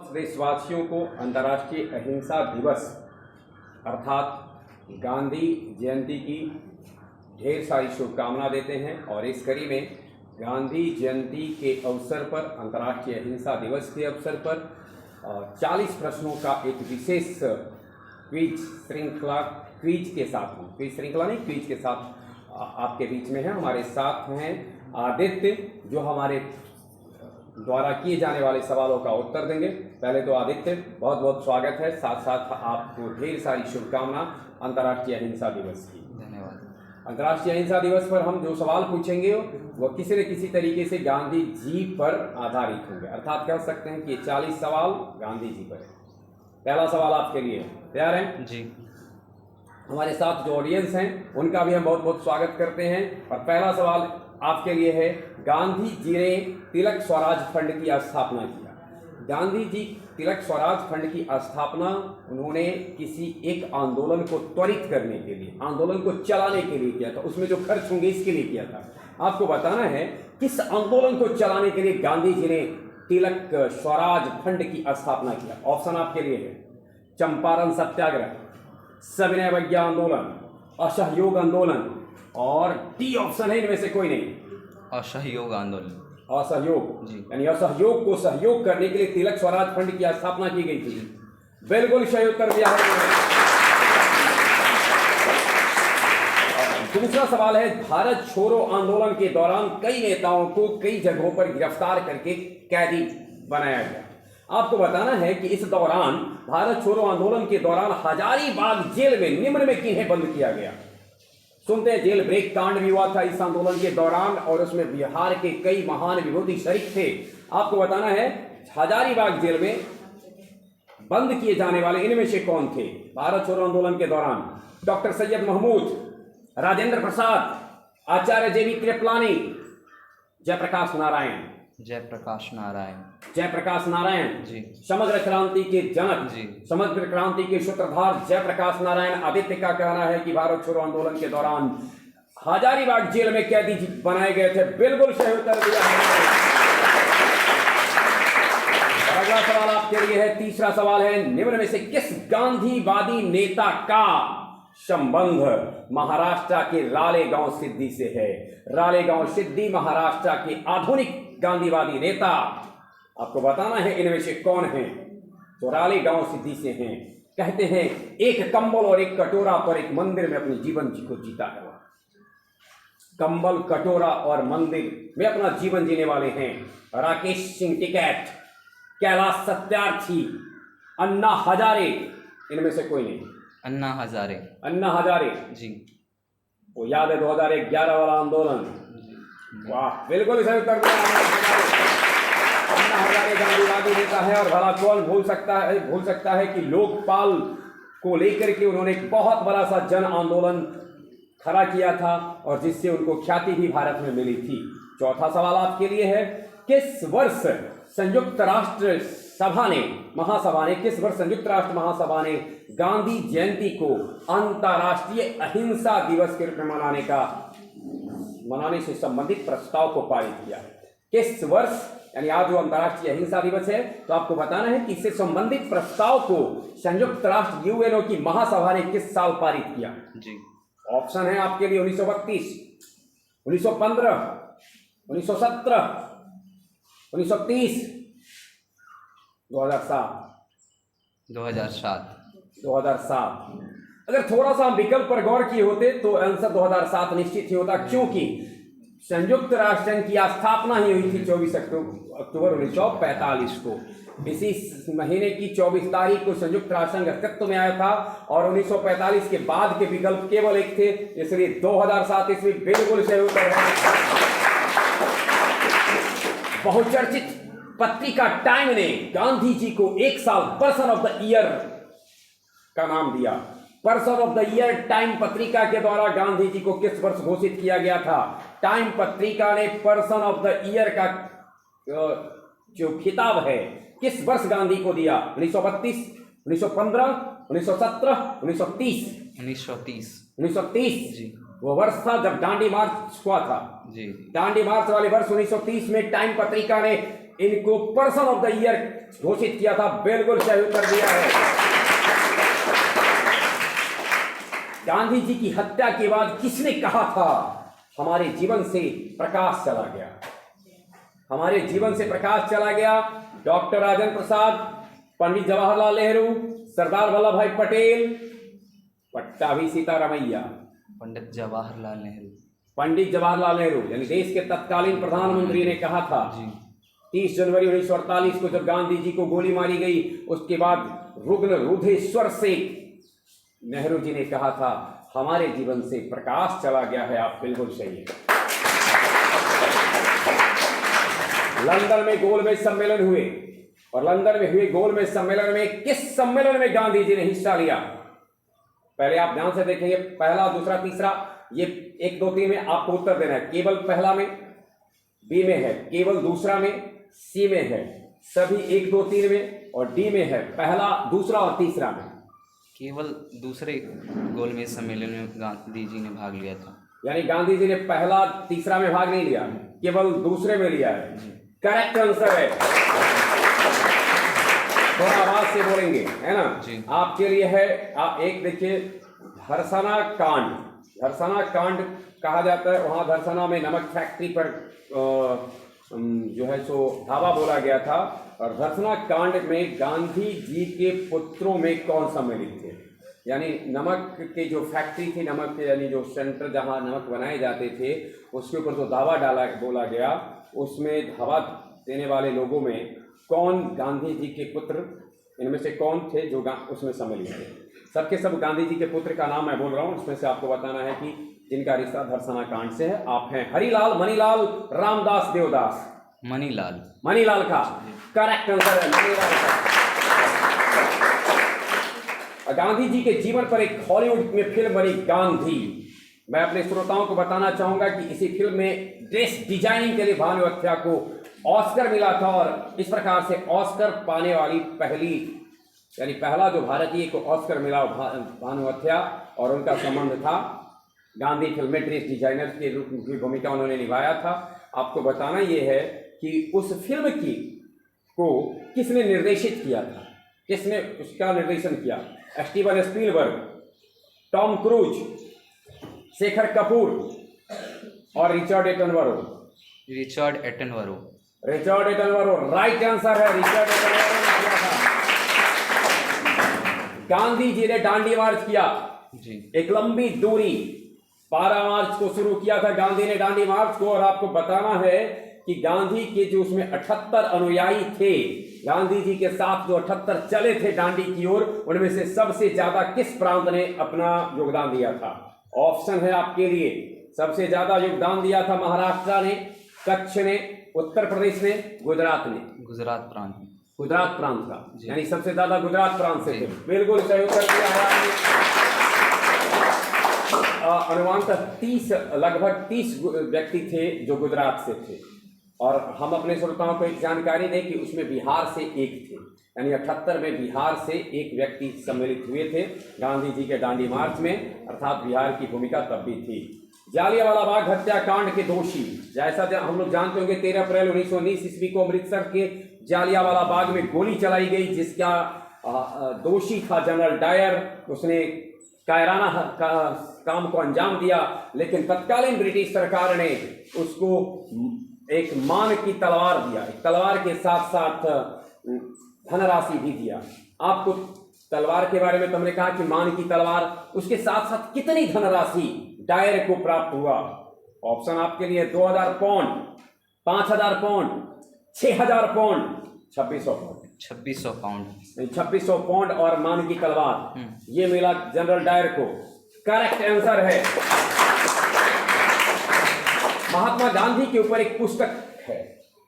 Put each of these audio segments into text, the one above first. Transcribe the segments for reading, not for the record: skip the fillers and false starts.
समस्त देशवासियों को अंतर्राष्ट्रीय अहिंसा दिवस अर्थात गांधी जयंती की ढेर सारी शुभकामना देते हैं। और इस कड़ी में गांधी जयंती के अवसर पर, अंतर्राष्ट्रीय अहिंसा दिवस के अवसर पर 40 प्रश्नों का एक विशेष क्विज के साथ आपके बीच में है। हमारे साथ हैं आदित्य, जो हमारे द्वारा किए जाने वाले सवालों का उत्तर देंगे। पहले तो आदित्य, बहुत बहुत स्वागत है, साथ साथ आपको ढेर सारी शुभकामना अंतर्राष्ट्रीय अहिंसा दिवस की। धन्यवाद। अंतर्राष्ट्रीय अहिंसा दिवस पर हम जो सवाल पूछेंगे वह किसी न किसी तरीके से गांधी जी पर आधारित होंगे, अर्थात कह सकते हैं कि 40 सवाल गांधी जी पर है। पहला सवाल आपके लिए, तैयार हैं? जी। हमारे साथ जो ऑडियंस हैं उनका भी हम बहुत बहुत स्वागत करते हैं। और पहला सवाल आपके लिए है, गांधी जी ने तिलक स्वराज फंड की स्थापना किया। गांधी जी तिलक स्वराज फंड की स्थापना उन्होंने किसी एक आंदोलन को त्वरित करने के लिए, आंदोलन को चलाने के लिए किया था। उसमें जो खर्च होंगे इसके लिए किया था। आपको बताना है किस आंदोलन को चलाने के लिए गांधी जी ने तिलक स्वराज फंड की स्थापना किया। ऑप्शन आपके लिए है, चंपारण सत्याग्रह, सविनय अवज्ञा आंदोलन, असहयोग आंदोलन, और डी ऑप्शन है इनमें से कोई नहीं, असहयोग आंदोलन। असहयोग जी। यानी असहयोग को सहयोग करने के लिए तिलक स्वराज फंड की स्थापना की गई थी। बिल्कुल सही उत्तर दिया है। दूसरा सवाल है, भारत छोड़ो आंदोलन के दौरान कई नेताओं को कई जगहों पर गिरफ्तार करके कैदी बनाया गया। आपको बताना है कि इस दौरान, भारत छोड़ो आंदोलन के दौरान हजारीबाग जेल में निम्न में किन्हें बंद किया गया? सुनते हैं, जेल ब्रेक कांड भी हुआ था इस आंदोलन के दौरान और उसमें बिहार के कई महान विभूति शरीक थे। आपको बताना है हजारीबाग जेल में बंद किए जाने वाले इनमें से कौन थे भारत छोड़ो आंदोलन के दौरान? डॉक्टर सैयद महमूद, राजेंद्र प्रसाद, आचार्य जेबी कृपलानी, जयप्रकाश नारायण। जयप्रकाश नारायण। जयप्रकाश नारायण जी। समग्र क्रांति के जनक, जी। समग्र क्रांति के सूत्रधार जयप्रकाश नारायण। आदित्य का कहना है कि भारत छोड़ो आंदोलन के दौरान हजारीबाग जेल में कैदी बनाए गए थे। बिल्कुल सही उत्तर दिया है। अगला सवाल आपके लिए है, तीसरा सवाल है, निम्न में से किस गांधीवादी नेता का संबंध महाराष्ट्र के रालेगांव सिद्धि से है? रालेगांव सिद्धि महाराष्ट्र के आधुनिक गांधीवादी नेता, आपको बताना है इनमें से कौन है जो रालेगांव सिद्धि से हैं। कहते हैं, एक कंबल और एक कटोरा पर एक मंदिर में अपने जीवन को जीता है। कंबल, कटोरा और मंदिर में अपना जीवन जीने वाले हैं राकेश सिंह टिकैत, कैलाश सत्यार्थी, अन्ना हजारे। इनमें से कोई नहीं। अन्ना हजारे। अन्ना हजारे जी। वो याद है 2011 वाला आंदोलन? वाह, बिल्कुल सही उत्तर दिया। अन्ना हजारे गांधीवादी नेता है और भला कौन भूल सकता है कि लोकपाल को लेकर के उन्होंने एक बहुत बड़ा सा जन आंदोलन खड़ा किया था और जिससे उनको ख्याति भी भारत में मिली थी। चौथा सवाल आपके लिए है, किस वर्ष संयुक्त राष्ट्र महासभा ने गांधी जयंती को अंतर्राष्ट्रीय अहिंसा दिवस के रूप में मनाने से संबंधित प्रस्ताव को पारित किया? किस वर्ष, यानी आज जो अंतर्राष्ट्रीय अहिंसा दिवस है, तो आपको बताना है कि इससे संबंधित प्रस्ताव को संयुक्त राष्ट्र यूएनओ की महासभा ने किस साल पारित किया? जी। ऑप्शन है आपके लिए 1932, 1915, 1917, 1930, 2007। 2007। अगर थोड़ा सा हम विकल्प पर गौर किए होते तो आंसर 2007 निश्चित ही होता, क्योंकि संयुक्त राष्ट्र संघ की स्थापना ही हुई थी 24 अक्टूबर 1945 को। इसी महीने की 24 तारीख को संयुक्त राष्ट्र संघ अस्तित्व में आया था और 1945 के बाद के विकल्प केवल एक थे, इसलिए 2007 ईस्वी बिल्कुल सही उत्तर है। बहुचर्चित पत्रिका टाइम ने गांधी जी को एक साल पर्सन ऑफ द ईयर का नाम दिया। Person of the year time पत्रिका के द्वारा गांधी जी को किस वर्ष घोषित किया गया था? टाइम पत्रिका ने पर्सन ऑफ द ईयर का जो खिताब है किस वर्ष गांधी को दिया? 1932, 1915, 1917, 1930? 1930। 1930 जी। वो वर्ष था जब दांडी मार्च हुआ था। जी। दांडी मार्च वाले वर्ष 1930 में टाइम पत्रिका ने इनको पर्सन ऑफ द ईयर घोषित किया था। बिल्कुल सही उत्तर दिया है। गांधी जी की हत्या के बाद किसने कहा था हमारे जीवन से प्रकाश चला गया? हमारे जीवन से प्रकाश चला गया। डॉक्टर राजेंद्र प्रसाद, पंडित जवाहरलाल नेहरू, सरदार वल्लभ भाई पटेल, पट्टाभी सीतारामैया। पंडित जवाहरलाल नेहरू। पंडित जवाहरलाल नेहरू यानी देश के तत्कालीन प्रधानमंत्री ने कहा था जी। 30 जनवरी 1948 को जब गांधी जी को गोली मारी गई, उसके बाद रुग्ण रुधिर स्वर से नेहरू जी ने कहा था हमारे जीवन से प्रकाश चला गया है। आप बिल्कुल सही है। लंदन में गोलमेज सम्मेलन हुए और लंदन में हुए गोलमेज सम्मेलन में किस सम्मेलन में गांधी जी ने हिस्सा लिया? पहले आप ध्यान से देखेंगे, पहला, दूसरा, तीसरा, ये 1, 2, 3 में आपको उत्तर देना है। केवल पहला में, बी में है, केवल दूसरा में, सी में है, सभी 1, 2, 3 में और डी में है। पहला, दूसरा और तीसरा में। केवल दूसरे गोलमेज सम्मेलन में गांधी जी ने भाग लिया था। यानी गांधी जी ने पहला, तीसरा में भाग नहीं लिया, केवल दूसरे में लिया है। करेक्ट आंसर है। थोड़ा आवाज से बोलेंगे, है ना जी। आपके लिए है। आप एक देखिए, धरसना कांड। धरसना कांड कहा जाता है। वहां धरसना में नमक फैक्ट्री पर जो है सो धावा बोला गया था। और धरसना कांड में गांधी जी के पुत्रों में कौन सम्मिलित थे? यानी नमक के जो फैक्ट्री थी, नमक के यानी जो सेंटर जहां नमक बनाए जाते थे, उसके ऊपर जो दावा बोला गया, उसमें धावा देने वाले लोगों में कौन गांधी जी के पुत्र, इनमें से कौन थे जो उसमें सम्मिलित थे? सबके सब गांधी जी के पुत्र का नाम मैं बोल रहा हूं, इसमें से आपको बताना है कि जिनका रिश्ता धरसना कांड से है। आप हैं हरिलाल, मनीलाल, रामदास, देवदास। मनीलाल। मनीलाल का करेक्ट आंसर है, मनीलाल का। गांधी जी के जीवन पर एक हॉलीवुड में फिल्म बनी गांधी। मैं अपने श्रोताओं को बताना चाहूंगा कि इसी फिल्म में ड्रेस डिजाइनिंग के लिए भानु हत्या को ऑस्कर मिला था और इस प्रकार से ऑस्कर पाने वाली पहला जो भारतीय को ऑस्कर मिला भानु हत्या, और उनका संबंध था गांधी फिल्म में ड्रेस डिजाइनर के रूप की भूमिका उन्होंने निभाया था। आपको बताना यह है कि उस फिल्म को किसने निर्देशित किया था, किसने उसका निर्देशन किया? Steven Spielberg, Tom Cruise, Shekhar Kapur और Richard Attenborough. Richard Attenborough. Richard Attenborough right answer है। रिचर्ड एटनबरो ने किया था। गांधी जी ने दांडी मार्च किया जी। एक लंबी दूरी 12 मार्च को शुरू किया था गांधी ने दांडी मार्च को। और आपको बताना है कि गांधी के जो उसमें 78 अनुयायी थे, गांधी जी के साथ जो 78 चले थे दांडी की ओर, उनमें से सबसे ज्यादा किस प्रांत ने अपना योगदान दिया था? ऑप्शन है आपके लिए। सबसे ज्यादा योगदान दिया था महाराष्ट्र ने, कच्छ ने, उत्तर प्रदेश ने, गुजरात ने। गुजरात प्रांत। गुजरात प्रांत का, यानी सबसे ज्यादा गुजरात प्रांत से थे। बिल्कुल सही उत्तर दिया है आपने। अनुमानतः लगभग 30 व्यक्ति थे जो गुजरात से थे। और हम अपने श्रोताओं को एक जानकारी दें कि उसमें बिहार से एक थे, यानी 78 में बिहार से एक व्यक्ति सम्मिलित हुए थे गांधी जी के दांडी मार्च में, अर्थात बिहार की भूमिका तब भी थी। जालियांवाला बाग हत्याकांड के दोषी, जैसा हम लोग जानते होंगे 13 अप्रैल 1919 ईस्वी को अमृतसर के जालियांवाला बाग में गोली चलाई गई, जिसका दोषी था जनरल डायर। उसने कायराना काम को अंजाम दिया, लेकिन तत्कालीन ब्रिटिश सरकार ने उसको एक मान की तलवार दिया, एक तलवार के साथ साथ धनराशि भी दिया। आपको तलवार के बारे में तो हमने कहा कि मान की तलवार, उसके साथ साथ कितनी धनराशि डायर को प्राप्त हुआ? ऑप्शन आपके लिए 2000 pound, 5000 pound, 6000 pound, 2600 pound. 2600 pound. 2600 pound और मान की तलवार, ये मिला जनरल डायर को। करेक्ट आंसर है। महात्मा गांधी के ऊपर एक पुस्तक है,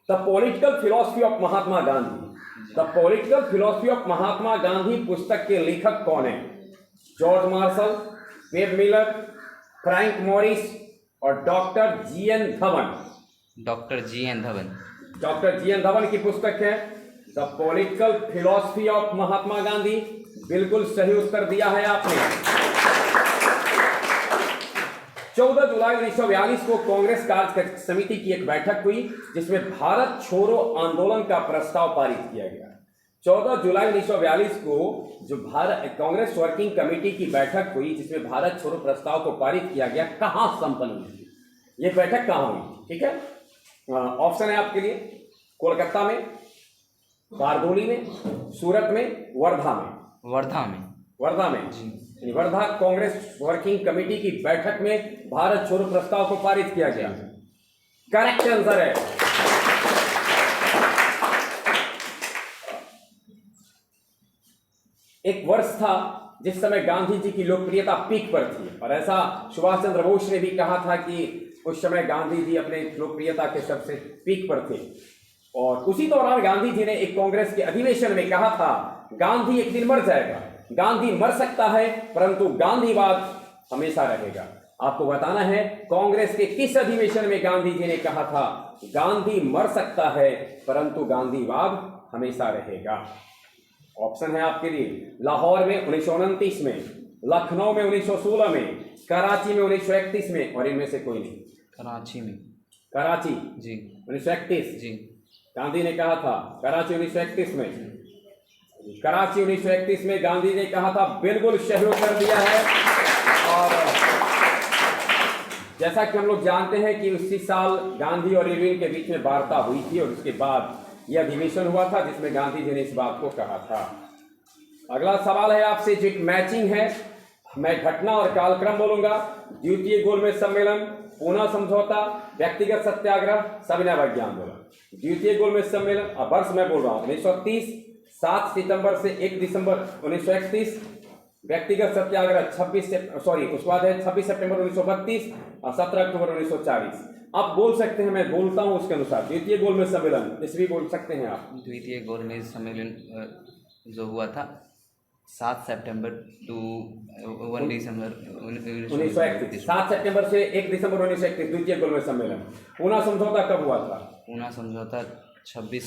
the political philosophy of Mahatma Gandhi. The political philosophy of Mahatma Gandhi पुस्तक के लेखक कौन है? George Marshall, Webb Miller, Frank Morris और doctor G N. Dhawan. Doctor G N. Dhawan. Doctor G N. Dhawan की पुस्तक है the political philosophy of Mahatma Gandhi. बिल्कुल सही उत्तर दिया है आपने। 14 जुलाई 1942 को कांग्रेस कार्य समिति की एक बैठक हुई जिसमें भारत छोड़ो आंदोलन का प्रस्ताव पारित किया गया। 14 जुलाई 1942 को जो भारत कांग्रेस वर्किंग कमेटी की बैठक हुई जिसमें भारत छोड़ो प्रस्ताव को पारित किया गया, कहाँ संपन्न हुई ये बैठक, कहाँ हुई? ठीक है, ऑप्शन है आपके लिए, कोलकाता में, बारडोली में, सूरत में, वर्धा में। वर्धा में जी, वर्धा कांग्रेस वर्किंग कमेटी की बैठक में भारत छोड़ो प्रस्ताव को पारित किया गया। करेक्ट आंसर है। एक वर्ष था जिस समय गांधी जी की लोकप्रियता पीक पर थी और ऐसा सुभाष चंद्र बोस ने भी कहा था कि उस समय गांधी जी अपने लोकप्रियता के सबसे पीक पर थे। और उसी दौरान गांधी जी ने एक कांग्रेस के अधिवेशन में कहा था, गांधी एक दिन मर जाएगा, गांधी मर सकता है परंतु गांधीवाद हमेशा रहेगा। आपको बताना है कांग्रेस के किस अधिवेशन में गांधी जी ने कहा था, गांधी मर सकता है परंतु गांधीवाद हमेशा रहेगा। ऑप्शन है आपके लिए, लाहौर में 1929 में, लखनऊ में 1916 में, कराची में 1931 में, और इनमें से कोई नहीं। कराची में। कराची जी 1931 जी, गांधी ने कहा था। कराची 1931 में, कराची 1931 में गांधी ने कहा था, बिल्कुल सही उत्तर दिया है। और जैसा कि हम लोग जानते हैं कि उसी साल गांधी और इरविन के बीच में वार्ता हुई थी और उसके बाद यह अधिवेशन हुआ था जिसमें गांधी जी ने इस बात को कहा था। अगला सवाल है आपसे जो एक मैचिंग है, मैं घटना और कालक्रम बोलूंगा। द्वितीय गोलमेज सम्मेलन, पूना समझौता, व्यक्तिगत सत्याग्रह, सविनय अवज्ञा आंदोलन। द्वितीय गोलमेज सम्मेलन, अब वर्ष मैं बोल रहा हूँ 1930, 7 सितंबर से 1 दिसंबर 1931, व्यक्तिगत सत्याग्रह उसके बाद है 26 सितंबर 1932 और 17 अक्टूबर 1940। आप बोल सकते हैं, मैं बोलता हूं उसके अनुसार। द्वितीय गोलमेज सम्मेलन इस भी बोल सकते हैं आप। द्वितीय गोलमेज सम्मेलन जो हुआ था 7 सितंबर टू 1 दिसंबर 1931, 7 सितंबर से 1 दिसंबर 1931 द्वितीय गोलमेज सम्मेलन। पूना समझौता कब हुआ था? पूना समझौता 26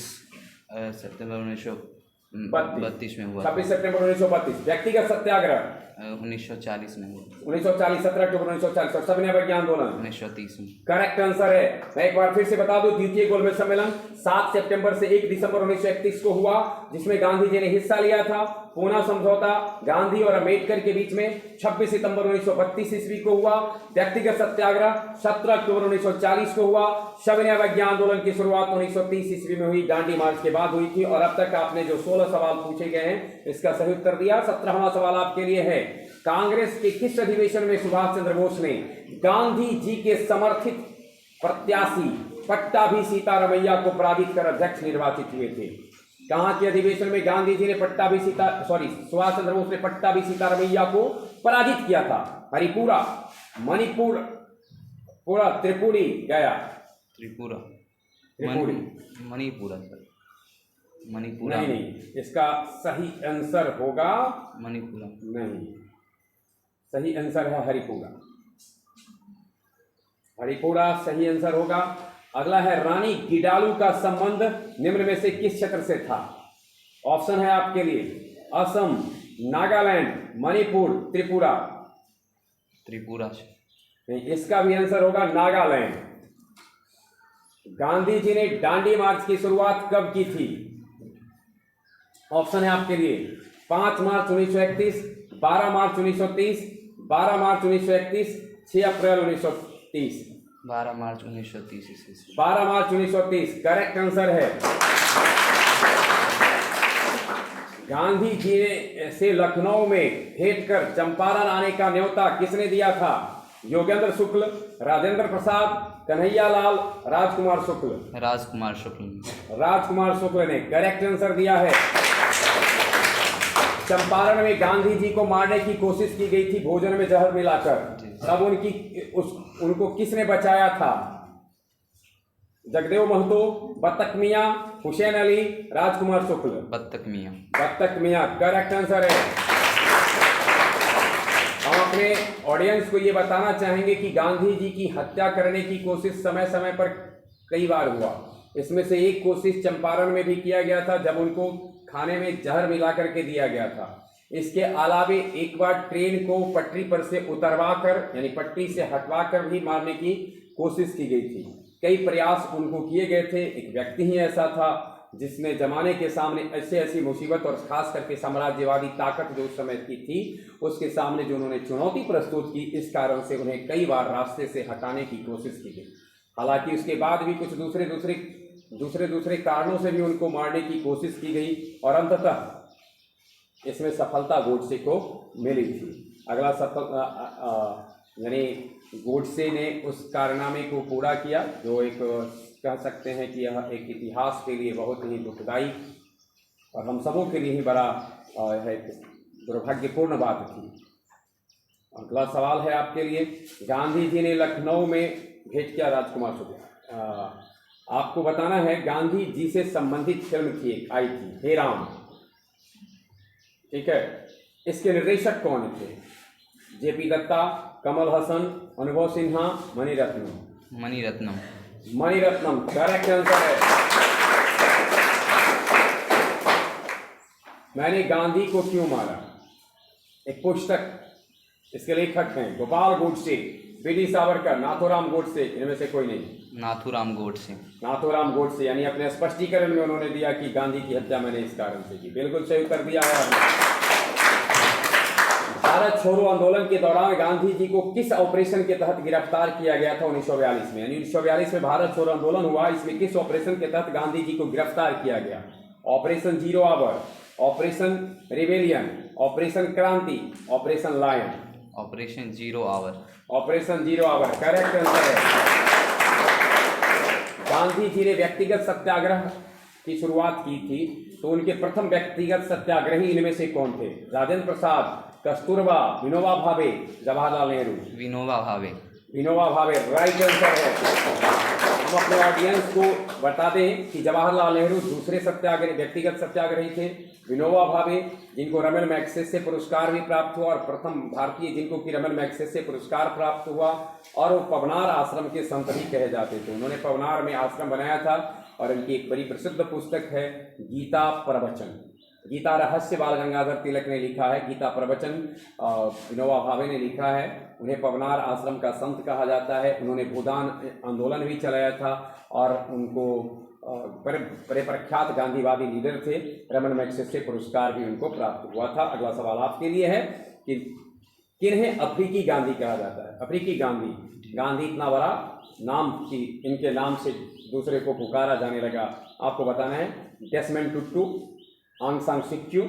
सितंबर 1932 में हुआ। 26 सितंबर 1932। व्यक्तिगत सत्याग्रह 1940 में हुआ। 1940, 17 अक्टूबर 1940। और सविनय अवज्ञा आंदोलन 1930 में। करेक्ट आंसर है। मैं एक बार फिर से बता दूं, द्वितीय गोलमेज सम्मेलन 7 सितंबर से 1 दिसंबर 1931 को हुआ जिसमें गांधी जी ने हिस्सा लिया था। पूना समझौता गांधी और अम्बेडकर के बीच में 26 सितंबर 1932 ईस्वी को हुआ। व्यक्तिगत सत्याग्रह 17 अक्टूबर 1940 को हुआ। सविनय अवज्ञा आंदोलन की शुरुआत 1930 ईस्वी में हुई, दांडी मार्च के बाद हुई थी। और अब तक आपने जो 16 सवाल पूछे गए हैं इसका सही उत्तर दिया। 17वां सवाल आपके लिए है, कांग्रेस के किस अधिवेशन में सुभाष चंद्र बोस ने गांधी जी के समर्थित प्रत्याशी पट्टाभी सीतारमैया को पराजित कर अध्यक्ष निर्वाचित हुए थे? कहाँ के अधिवेशन में गांधी जी ने सुभाष चंद्र बोस ने पट्टाभी सीतारमैया को पराजित किया था? हरिपुरा, मणिपुर, पूरा, त्रिपुरी, गया? त्रिपुरा, मणिपुरा सर, मणिपुरा नहीं, इसका सही आंसर होगा मणिपुरा। नहीं, सही आंसर है हरिपुरा। हरिपुरा सही आंसर होगा। अगला है, रानी गिडालू का संबंध निम्न में से किस क्षेत्र से था? ऑप्शन है आपके लिए, असम, नागालैंड, मणिपुर, त्रिपुरा। त्रिपुरा नहीं, इसका भी आंसर होगा नागालैंड। गांधी जी ने दांडी मार्च की शुरुआत कब की थी? ऑप्शन है आपके लिए, 5 मार्च 1931, 12 मार्च 1930, 12 मार्च 1931, 6 अप्रैल 1930। 12 मार्च 1930। 12 मार्च 1930 करेक्ट आंसर है। गांधी जी ने से लखनऊ में भेंट कर चंपारण आने का न्योता किसने दिया था? योगेंद्र शुक्ल, राजेंद्र प्रसाद, कन्हैया लाल, राजकुमार शुक्ल। राजकुमार शुक्ल ने करेक्ट आंसर दिया है। चंपारण में गांधी जी को मारने की कोशिश की गई थी भोजन में जहर मिलाकर, तब उनको किसने बचाया था? जगदेव महतो, बत्तक मियां, हुसैन अली, राजकुमार शुक्ल। बत्तक मियां करेक्ट आंसर है। हम अपने ऑडियंस को ये बताना चाहेंगे कि गांधी जी की हत्या करने की कोशिश समय समय पर कई बार हुआ। इसमें से एक कोशिश चंपारण में भी किया गया था जब उनको खाने में जहर मिला करके दिया गया था। इसके अलावे एक बार ट्रेन को पटरी पर से उतरवा कर यानी पटरी से हटवा कर भी मारने की कोशिश की गई थी। कई प्रयास उनको किए गए थे। एक व्यक्ति ही ऐसा था जिसने जमाने के सामने ऐसी ऐसी मुसीबत और खास करके साम्राज्यवादी ताकत जो उस समय की थी उसके सामने जो उन्होंने चुनौती प्रस्तुत की, इस कारण से उन्हें कई बार रास्ते से हटाने की कोशिश की गई। हालांकि उसके बाद भी कुछ दूसरे कारणों से भी उनको मारने की कोशिश की गई और अंततः इसमें सफलता गोडसे को मिली थी। अगला यानी गोडसे ने उस कारनामे को पूरा किया जो एक कह सकते हैं कि यह एक इतिहास के लिए बहुत ही दुखदाई और हम सबों के लिए ही बड़ा है दुर्भाग्यपूर्ण बात थी। अगला सवाल है आपके लिए, गांधी जी ने लखनऊ में भेंट किया राजकुमार सुबह। आपको बताना है गांधी जी से संबंधित फिल्म थी एक आई थी, हे राम। ठीक है, इसके निर्देशक कौन थे? जेपी दत्ता, कमल हसन, अनुभव सिन्हा, मणिरत्नम। मणिरत्नम करेक्ट आंसर है। मैंने गांधी को क्यों मारा, एक पुस्तक, इसके लेखक हैं गोपाल गोडसे, बी.डी. सावरकर, नाथूराम गोडसे, इनमें से कोई नहीं। नाथूराम गोडसे यानी अपने स्पष्टीकरण में उन्होंने दिया कि गांधी की हत्या मैंने इस कारण से की। बिल्कुल सही उत्तर दिया है। भारत छोड़ो आंदोलन के दौरान गांधी जी को किस ऑपरेशन के तहत गिरफ्तार किया गया था 1942 में? यानी 1942 में भारत छोड़ो आंदोलन हुआ, इसमें किस ऑपरेशन के तहत गांधी जी को गिरफ्तार किया गया? Operation zero hour, operation rebellion, operation Kranti, operation lion. Operation zero hour correct answer है। गांधी जी ने व्यक्तिगत सत्याग्रह की शुरुआत की थी, तो उनके प्रथम व्यक्तिगत सत्याग्रही इनमें से कौन थे? राजेंद्र प्रसाद, कस्तूरबा, विनोबा भावे, जवाहरलाल नेहरू। विनोबा भावे राइट आंसर है। हम अपने ऑडियंस को बता दें कि जवाहरलाल नेहरू दूसरे व्यक्तिगत सत्याग्रही थे। विनोबा भावे जिनको रमन मैग्सेसे पुरस्कार भी प्राप्त हुआ और प्रथम भारतीय जिनको कि रमन मैग्सेसे पुरस्कार प्राप्त हुआ, और वो पवनार आश्रम के संत भी कहे जाते थे। उन्होंने पवनार में आश्रम बनाया था और इनकी एक बड़ी प्रसिद्ध पुस्तक है गीता प्रवचन। गीता रहस्य बाल गंगाधर तिलक ने लिखा है, गीता प्रवचन विनोबा भावे ने लिखा है। उन्हें पवनार आश्रम का संत कहा जाता है। उन्होंने भूदान आंदोलन भी चलाया था और उनको बड़े प्रख्यात गांधीवादी लीडर थे। रमन मैग्सेसे पुरस्कार भी उनको प्राप्त हुआ था। अगला सवाल आपके लिए है कि किन्हें अफ्रीकी गांधी कहा जाता है? अफ्रीकी गांधी इतना बड़ा नाम कि इनके नाम से दूसरे को पुकारा जाने लगा। आपको बताना है डेसमंड टुटू, आंग सान सूची,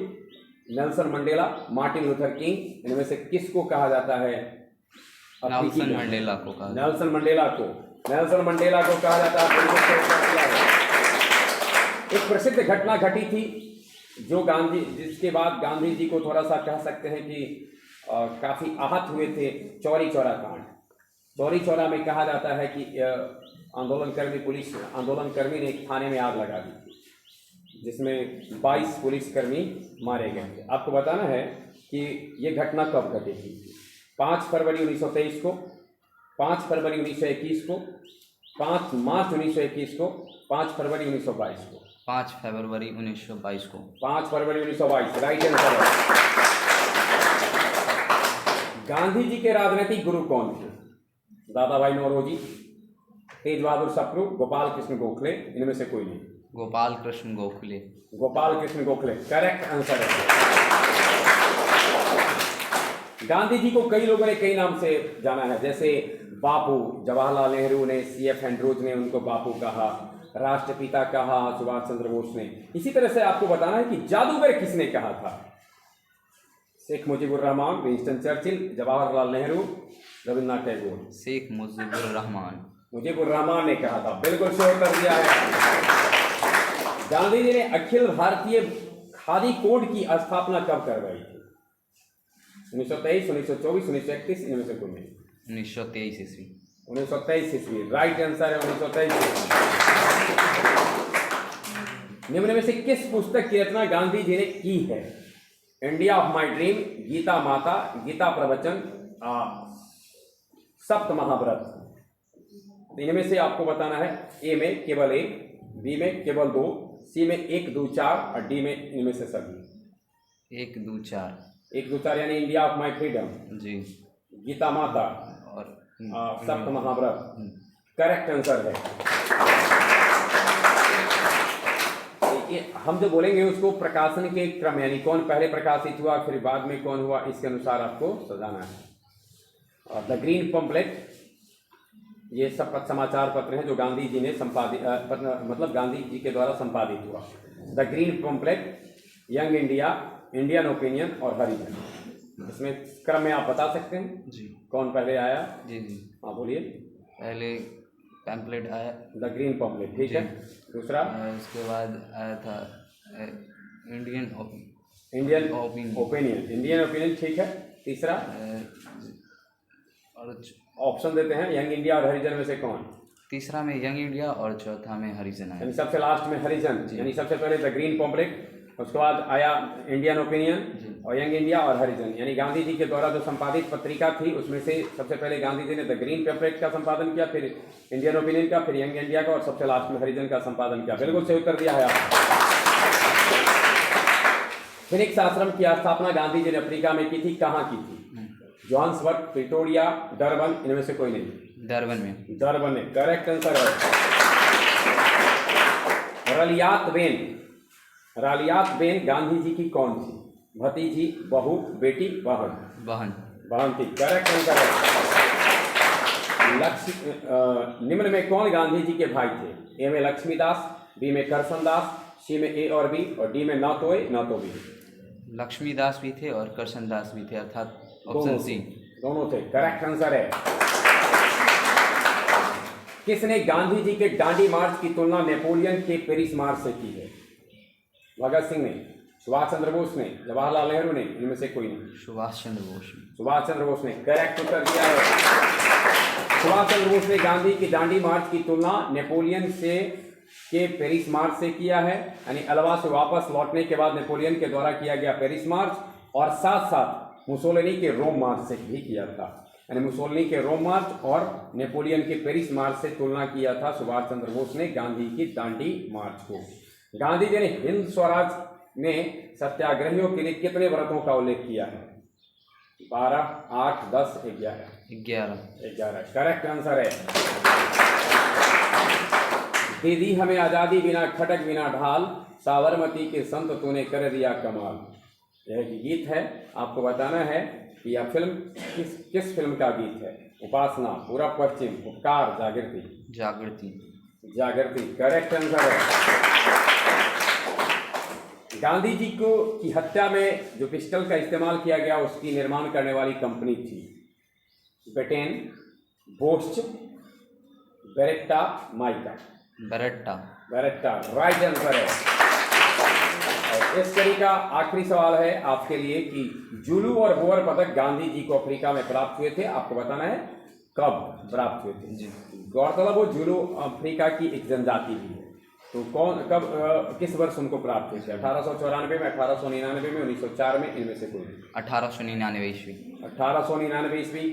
Nelson Mandela, Martin Luther king, इनमें से किसको कहा जाता है? नेल्सन मंडेला को कहा जाता है। एक प्रसिद्ध घटना घटी थी जिसके बाद गांधी जी को थोड़ा सा कह सकते हैं कि काफी आहत हुए थे, चौरी चौरा कांड। चौरी चौरा में कहा जाता है कि आंदोलनकर्मी ने एक थाने में आग लगा दी थी, जिसमें 22 पुलिसकर्मी मारे गए थे। आपको बताना है कि ये घटना कब घटी थी? 5 फरवरी 1923 को, 5 फरवरी 1921 को, 5 मार्च 1921 को, 5 फरवरी 1922 को। 5 फरवरी 1922 को। 5 फरवरी 1922 राइट आंसर है। गांधी जी के राजनीतिक गुरु कौन थे? दादा भाई नौरोजी, तेज बहादुर सप्रू, गोपाल कृष्ण गोखले, इनमें से कोई नहीं। गोपाल कृष्ण गोखले करेक्ट आंसर है। गांधी जी को कई लोगों ने कई नाम से जाना है, जैसे बापू, जवाहरलाल नेहरू ने, C.F. एंड्रूज ने उनको बापू कहा, राष्ट्रपिता कहा सुभाष चंद्र बोस ने। इसी तरह से आपको बताना है कि जादूगर किसने कहा था? Sheikh Mujibur Rahman, Winston Churchill, Jawaharlal Nehru, Rabindranath Tagore. शेख मुजीबुर रहमान ने कहा था। बिल्कुल सही उत्तर दिया है। गांधी जी ने अखिल भारतीय खादी कोड की स्थापना कब करवाई थी? 1923, 1924, 1931, इनमें से कोई नहीं। 1923 ईस्वी। 1923 ईस्वी राइट आंसर है। 1923 निम्न में से किस पुस्तक की रचना गांधी जी ने की है? India of my dream, Gita माता, गीता प्रवचन, सप्त महाव्रत। इनमें से आपको बताना है ए में केवल 1, बी में केवल 2, सी में 1, 2, 4 और डी में इनमें से सभी। 1 2 4 1 2 4 यानी इंडिया ऑफ माई फ्रीडम, जी। गीता माता, और सप्त महाव्रत करेक्ट आंसर है। ये हम जो बोलेंगे उसको प्रकाशन के क्रम यानी कौन पहले प्रकाशित हुआ फिर बाद में कौन हुआ इसके अनुसार आपको सजाना है। और द ग्रीन पंपलेट ये सब समाचार पत्र हैं जो गांधी जी ने संपादित मतलब गांधी जी के द्वारा संपादित हुआ। The green pamphlet, young India, Indian opinion और हरिजन। इसमें क्रम में आप बता सकते हैं जी कौन पहले आया? जी जी। हाँ बोलिए। पहले पैम्पलेट आया, द ग्रीन पंपलेट, ठीक है। दूसरा उसके बाद आया था Indian Indian opinion. Opinion, Indian opinion, ठीक है। तीसरा और ऑप्शन देते हैं, यंग इंडिया और हरिजन में से कौन? तीसरा में यंग इंडिया और चौथा में हरिजन आया। यानी सबसे लास्ट में हरिजन, यानी सबसे पहले द ग्रीन पंपलेट, उसके बाद आया इंडियन ओपिनियन और यंग इंडिया और हरिजन। यानी गांधी जी के द्वारा जो संपादित पत्रिका थी उसमें से सबसे पहले गांधी जी ने द ग्रीन पंपलेट का संपादन किया, फिर इंडियन ओपिनियन का, फिर यंग इंडिया का और सबसे लास्ट में हरिजन का संपादन किया। बिल्कुल सही उत्तर दिया है आपने। फिनिक्स आश्रम की स्थापना गांधी जी ने अफ्रीका में की थी, कहाँ की थी? जोहान्सबर्ग, प्रिटोरिया, डरबन, इनमें से कोई नहीं। डरबन में। डरबन में करेक्ट आंसर है। रलियात बेन, रालियात बेन गांधी जी की कौन थी? भतीजी, बहू, बेटी, बहन? बहन। बहन थी, करेक्ट आंसर है। निम्न में कौन गांधी जी के भाई थे? ए में लक्ष्मीदास, बी में करसनदास, सी में ए और बी और डी में न तो ए न तो बी। लक्ष्मीदास भी थे और करसनदास भी थे, अर्थात ऑप्शन सी। दोनों थे, करेक्ट आंसर है। किसने गांधी जी के दांडी मार्च की तुलना नेपोलियन के पेरिस मार्च से की है? भगत सिंह ने, सुभाष चंद्र बोस ने, जवाहरलाल नेहरू ने, इनमें से कोई नहीं। सुभाष चंद्र बोस ने। सुभाष चंद्र बोस ने करेक्ट उत्तर दिया है। सुभाष चंद्र बोस ने गांधी की दांडी मार्च की तुलना नेपोलियन से के पेरिस मार्च से किया है, यानी अल्वा से वापस लौटने के बाद नेपोलियन के द्वारा किया गया पेरिस मार्च, और साथ साथ मुसोलिनी के रोम मार्च से भी किया था। यानी मुसोलिनी के रोम मार्च और नेपोलियन के पेरिस मार्च से तुलना किया था सुभाष चंद्र बोस ने गांधी की दांडी मार्च को। गांधी जी ने हिंद स्वराज में सत्याग्रहियों के लिए कितने व्रतों का उल्लेख किया है? 12, 8, 10, 11? 11 करेक्ट आंसर है। दीदी हमें आज़ादी बिना खटक बिना ढाल, साबरमती के संत तूने कर दिया कमाल। यह गीत है, आपको बताना है कि यह फिल्म किस फिल्म का गीत है? उपासना, पूरब पश्चिम, उपकार, जागृति? जागृति करेक्ट आंसर है। गांधी जी की हत्या में जो पिस्टल का इस्तेमाल किया गया उसकी निर्माण करने वाली कंपनी थी बेटेन, बोस्च, बेरेट्टा, माइका? बेरेट्टा राइट आंसर है। और इस कड़ी का आखिरी सवाल है आपके लिए कि जुलू और बोअर पदक गांधी जी को अफ्रीका में प्राप्त हुए थे, आपको बताना है कब प्राप्त हुए थे। गौरतलब वो जुलू अफ्रीका की एक जनजाति भी है, तो कब किस वर्ष उनको प्राप्त हुए थे? 1894 में, 1899 में, 1904 में, इनमें से कोई? 1899 ईस्वी। 1899 ईस्वी